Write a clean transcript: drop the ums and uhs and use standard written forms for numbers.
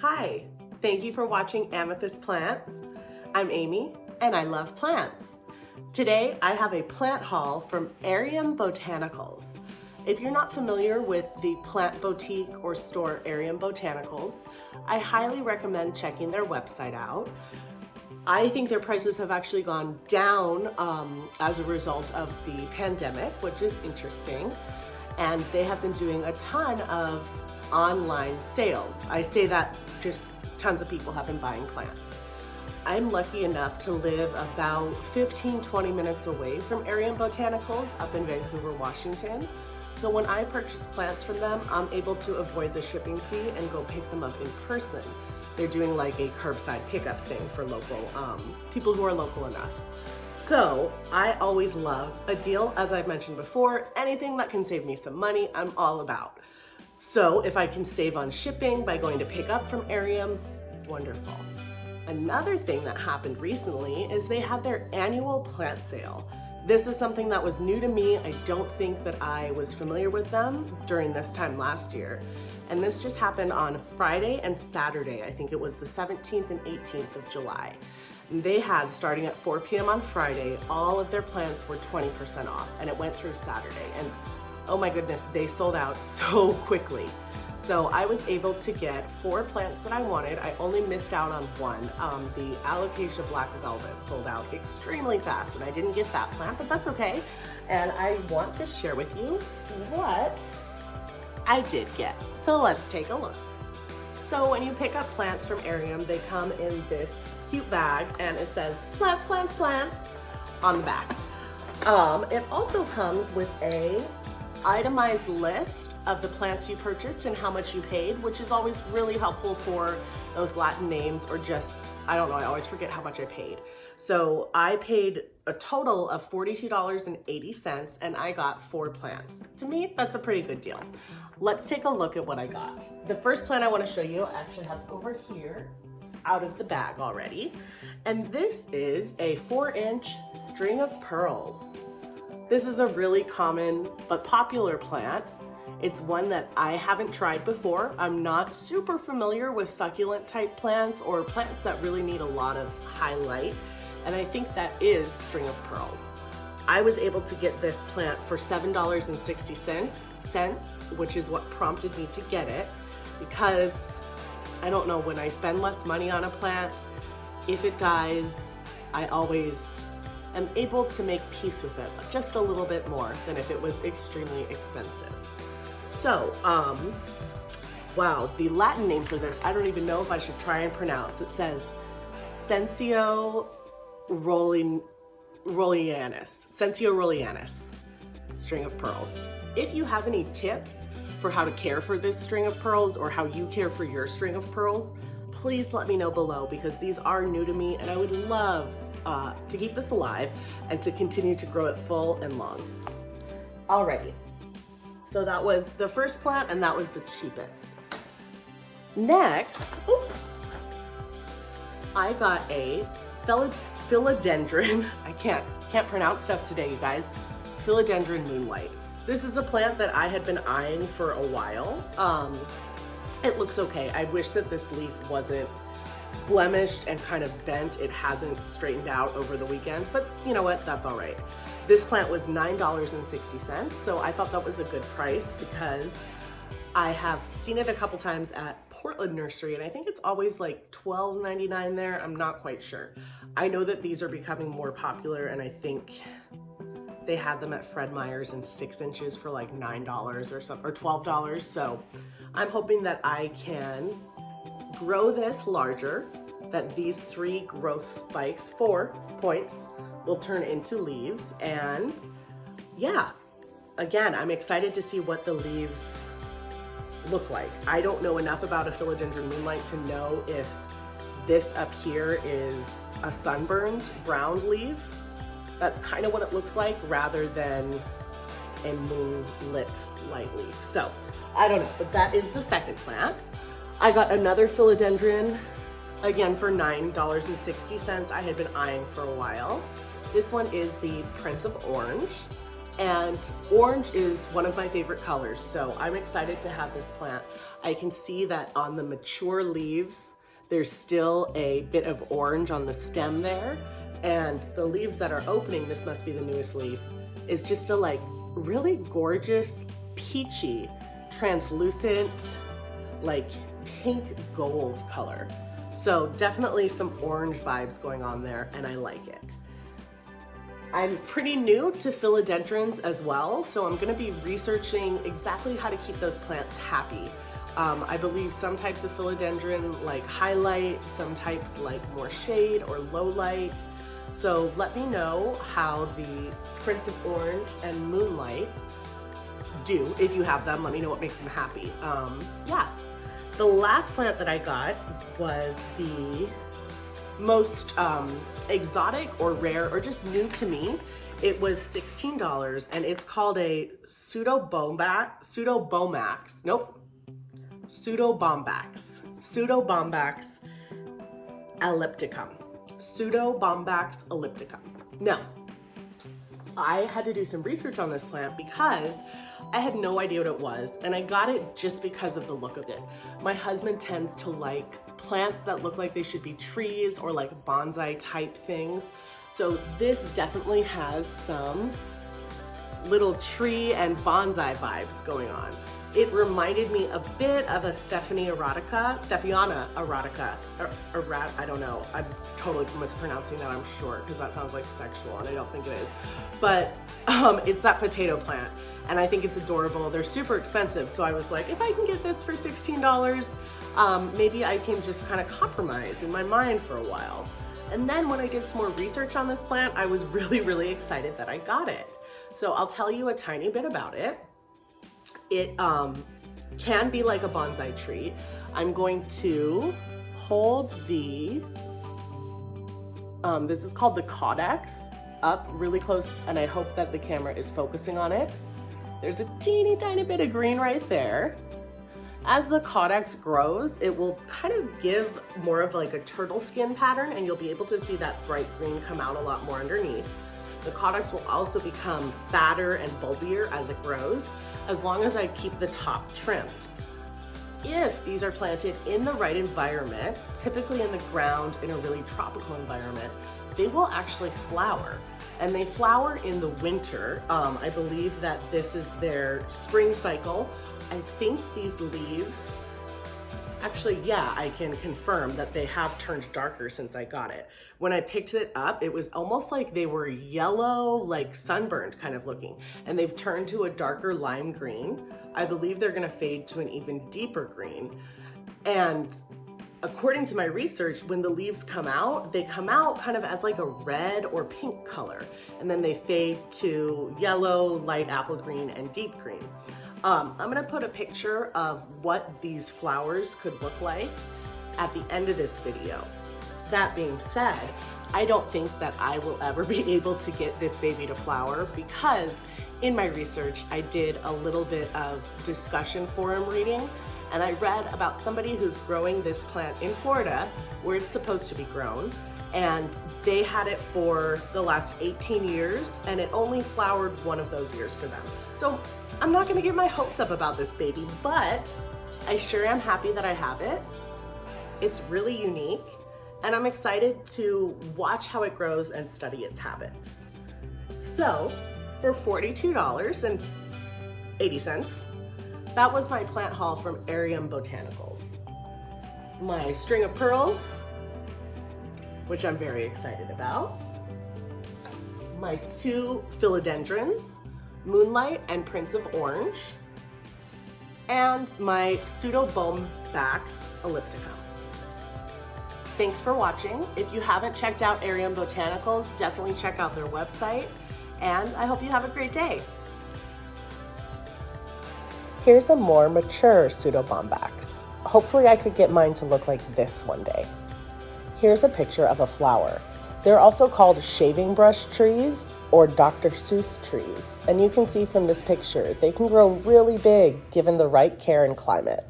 Hi, thank you for watching Amethyst Plants. I'm Amy and I love plants. Today I have a plant haul from Arium Botanicals. If you're not familiar with the plant boutique or store Arium Botanicals, I highly recommend checking their website out. I think their prices have actually gone down as a result of the pandemic, which is interesting. And they have been doing a ton of online sales. I say that just tons of people have been buying plants. I'm lucky enough to live about 15-20 minutes away from Arium Botanicals up in Vancouver, Washington. So when I purchase plants from them, I'm able to avoid the shipping fee and go pick them up in person. They're doing like a curbside pickup thing for local people who are local enough. So I always love a deal. As I've mentioned before, anything that can save me some money, I'm all about. So if I can save on shipping by going to pick up from Arium, wonderful. Another thing that happened recently is they had their annual plant sale. This is something that was new to me. I don't think that I was familiar with them during this time last year. And this just happened on Friday and Saturday. I think it was the 17th and 18th of July. And they had, starting at 4 p.m. on Friday, all of their plants were 20% off, and it went through Saturday. And oh my goodness, they sold out so quickly. So I was able to get 4 plants that I wanted. I only missed out on one. The Alocasia Black Velvet sold out extremely fast, and I didn't get that plant, but that's okay. And I want to share with you what I did get. So let's take a look. So when you pick up plants from Arium, they come in this cute bag, and it says plants, plants, plants on the back. It also comes with a itemized list of the plants you purchased and how much you paid, which is always really helpful for those Latin names, or just, I don't know, I always forget how much I paid. So I paid a total of $42.80 and I got 4 plants. To me, that's a pretty good deal. Let's take a look at what I got. The first plant I want to show you, I actually have over here out of the bag already. And this is a 4-inch string of pearls. This is a really common but popular plant. It's one that I haven't tried before. I'm not super familiar with succulent type plants or plants that really need a lot of highlight. And I think that is string of pearls. I was able to get this plant for $7.60, which is what prompted me to get it, because I don't know, when I spend less money on a plant, if it dies, I always am able to make peace with it just a little bit more than if it was extremely expensive. So, wow, the Latin name for this, I don't even know if I should try and pronounce. It says Sensio Rollianus, string of pearls. If you have any tips for how to care for this string of pearls, or how you care for your string of pearls, please let me know below, because these are new to me and I would love to keep this alive and to continue to grow it full and long. Alrighty, so that was the first plant and that was the cheapest. Next, I got a philodendron. I can't pronounce stuff today, you guys. Philodendron Moonlight. This is a plant that I had been eyeing for a while. It looks okay. I wish that this leaf wasn't blemished and kind of bent. It hasn't straightened out over the weekend, but you know what, that's all right. This plant was $9.60, so I thought that was a good price, because I have seen it a couple times at Portland Nursery, and I think it's always like $12.99 there. I'm not quite sure. I know that these are becoming more popular, and I think they had them at Fred Meyer's in 6 inches for like $9 or something, or $12. So I'm hoping that I can grow this larger, that these 3 growth spikes, 4 points, will turn into leaves. And yeah, again, I'm excited to see what the leaves look like. I don't know enough about a Philodendron Moonlight to know if this up here is a sunburned brown leaf. That's kind of what it looks like, rather than a moonlit light leaf. So I don't know, but that is the second plant. I got another philodendron, again for $9.60. I had been eyeing for a while. This one is the Prince of Orange, And orange is one of my favorite colors, so I'm excited to have this plant. I can see that on the mature leaves, there's still a bit of orange on the stem there, and the leaves that are opening, this must be the newest leaf, is just a like really gorgeous, peachy, translucent, like pink gold color. So definitely some orange vibes going on there, and I like it. I'm pretty new to philodendrons as well, so I'm gonna be researching exactly how to keep those plants happy. I believe some types of philodendron like highlight, some types like more shade or low light. So let me know how the Prince of Orange and Moonlight do. If you have them, let me know what makes them happy. Yeah. The last plant that I got was the most exotic or rare or just new to me. It was $16 and it's called a Pseudobombax ellipticum. Pseudobombax ellipticum. Now, I had to do some research on this plant because I had no idea what it was, and I got it just because of the look of it. My husband tends to like plants that look like they should be trees or like bonsai type things. So this definitely has some little tree and bonsai vibes going on. It reminded me a bit of a Stephaena erotica, I don't know. I'm totally mispronouncing that, I'm sure, because that sounds like sexual and I don't think it is. But it's that potato plant and I think it's adorable. They're super expensive, so I was like, if I can get this for $16, maybe I can just kind of compromise in my mind for a while. And then when I did some more research on this plant, I was really excited that I got it. So I'll tell you a tiny bit about it. It can be like a bonsai tree. I'm going to hold the, this is called the Codex, up really close, and I hope that the camera is focusing on it. There's a teeny tiny bit of green right there. As the Codex grows, it will kind of give more of like a turtle skin pattern, and you'll be able to see that bright green come out a lot more underneath. The Codex will also become fatter and bulbier as it grows, as long as I keep the top trimmed. If these are planted in the right environment, typically in the ground in a really tropical environment, they will actually flower. And they flower in the winter. I believe that this is their spring cycle. I think these leaves, actually, yeah, I can confirm that they have turned darker since I got it. When I picked it up, it was almost like they were yellow, like sunburned kind of looking, and they've turned to a darker lime green. I believe they're gonna fade to an even deeper green. And according to my research, when the leaves come out, they come out kind of as like a red or pink color, and then they fade to yellow, light apple green, and deep green. I'm gonna put a picture of what these flowers could look like at the end of this video. That being said, I don't think that I will ever be able to get this baby to flower because in my research, I did a little bit of discussion forum reading, and I read about somebody who's growing this plant in Florida where it's supposed to be grown, and they had it for the last 18 years and it only flowered one of those years for them. So I'm not gonna get my hopes up about this baby, but I sure am happy that I have it. It's really unique, and I'm excited to watch how it grows and study its habits. So for $42.80, that was my plant haul from Arium Botanicals. My string of pearls, which I'm very excited about. My two philodendrons, Moonlight and Prince of Orange, and my Pseudobombax ellipticum. Thanks for watching. If you haven't checked out Arium Botanicals, definitely check out their website, and I hope you have a great day. Here's a more mature Pseudobombax. Hopefully I could get mine to look like this one day. Here's a picture of a flower. They're also called shaving brush trees or Dr. Seuss trees. And you can see from this picture, they can grow really big given the right care and climate.